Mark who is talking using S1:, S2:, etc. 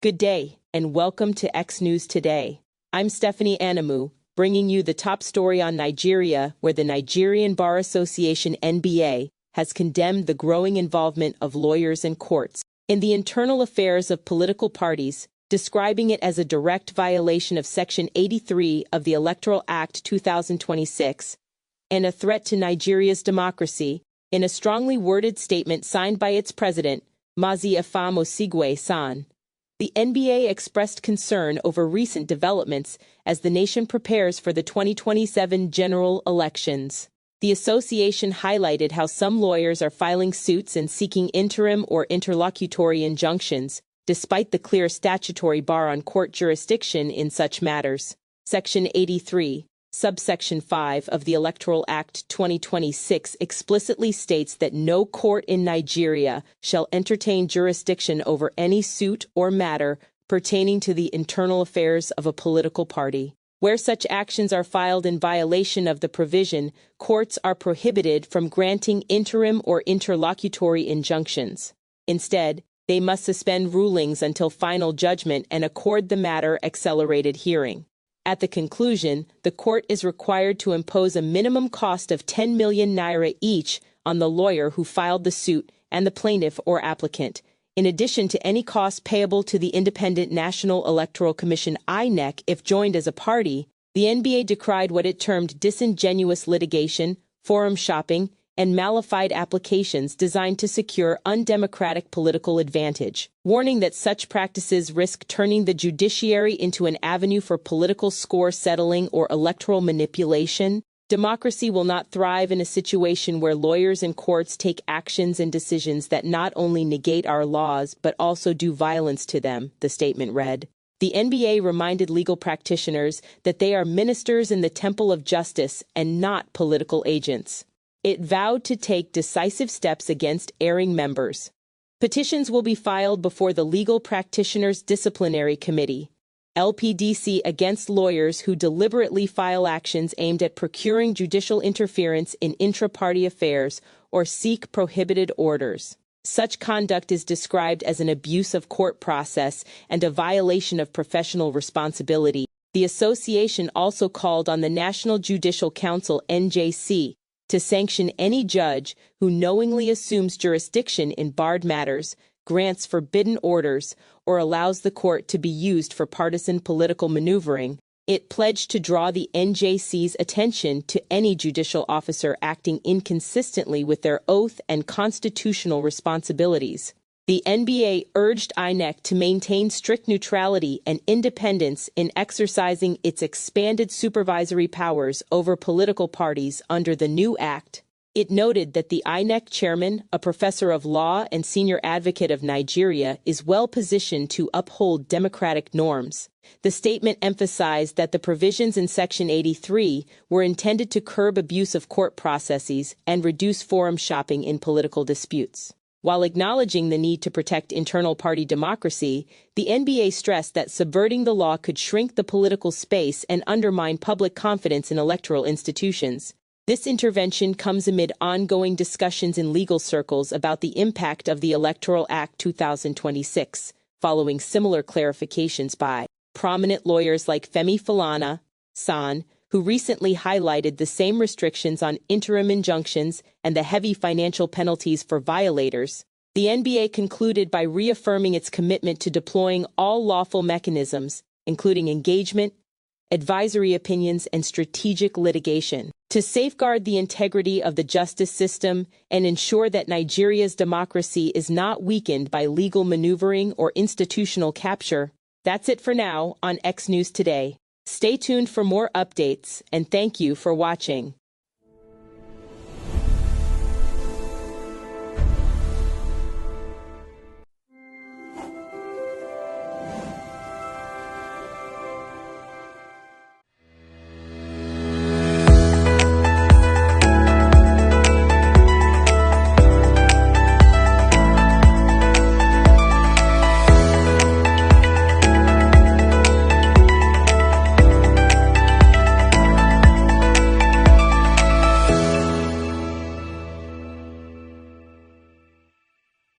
S1: Good day, and welcome to X News Today. I'm Stephanie Anamu, bringing you the top story on Nigeria, where the Nigerian Bar Association (NBA) has condemned the growing involvement of lawyers and courts in the internal affairs of political parties, describing it as a direct violation of Section 83 of the Electoral Act 2026 and a threat to Nigeria's democracy. In a strongly worded statement signed by its president, Mazi Afam Osigwe San, the NBA expressed concern over recent developments as the nation prepares for the 2027 general elections. The association highlighted how some lawyers are filing suits and seeking interim or interlocutory injunctions, despite the clear statutory bar on court jurisdiction in such matters. Section 83, subsection 5 of the Electoral Act 2026 explicitly states that no court in Nigeria shall entertain jurisdiction over any suit or matter pertaining to the internal affairs of a political party. Where such actions are filed in violation of the provision, courts are prohibited from granting interim or interlocutory injunctions. Instead, they must suspend rulings until final judgment and accord the matter accelerated hearing. At the conclusion, the court is required to impose a minimum cost of 10 million naira each on the lawyer who filed the suit and the plaintiff or applicant, in addition to any costs payable to the Independent National Electoral Commission (INEC) if joined as a party. The NBA decried what it termed disingenuous litigation, forum shopping, and malafide applications designed to secure undemocratic political advantage, warning that such practices risk turning the judiciary into an avenue for political score settling or electoral manipulation. Democracy will not thrive in a situation where lawyers and courts take actions and decisions that not only negate our laws but also do violence to them, the statement read. The NBA reminded legal practitioners that they are ministers in the temple of justice and not political agents. It vowed to take decisive steps against erring members. Petitions will be filed before the Legal Practitioners Disciplinary Committee, LPDC, against lawyers who deliberately file actions aimed at procuring judicial interference in intra-party affairs or seek prohibited orders. Such conduct is described as an abuse of court process and a violation of professional responsibility. The association also called on the National Judicial Council (NJC) to sanction any judge who knowingly assumes jurisdiction in barred matters, grants forbidden orders, or allows the court to be used for partisan political maneuvering. It pledged to draw the NJC's attention to any judicial officer acting inconsistently with their oath and constitutional responsibilities. The NBA urged INEC to maintain strict neutrality and independence in exercising its expanded supervisory powers over political parties under the new act. It noted that the INEC chairman, a professor of law and senior advocate of Nigeria, is well positioned to uphold democratic norms. The statement emphasized that the provisions in Section 83 were intended to curb abuse of court processes and reduce forum shopping in political disputes. While acknowledging the need to protect internal party democracy, the NBA stressed that subverting the law could shrink the political space and undermine public confidence in electoral institutions. This intervention comes amid ongoing discussions in legal circles about the impact of the Electoral Act 2026, following similar clarifications by prominent lawyers like Femi Falana, San, who recently highlighted the same restrictions on interim injunctions and the heavy financial penalties for violators. The NBA concluded by reaffirming its commitment to deploying all lawful mechanisms, including engagement, advisory opinions, and strategic litigation, to safeguard the integrity of the justice system and ensure that Nigeria's democracy is not weakened by legal maneuvering or institutional capture. That's it for now on X News Today. Stay tuned for more updates, and thank you for watching.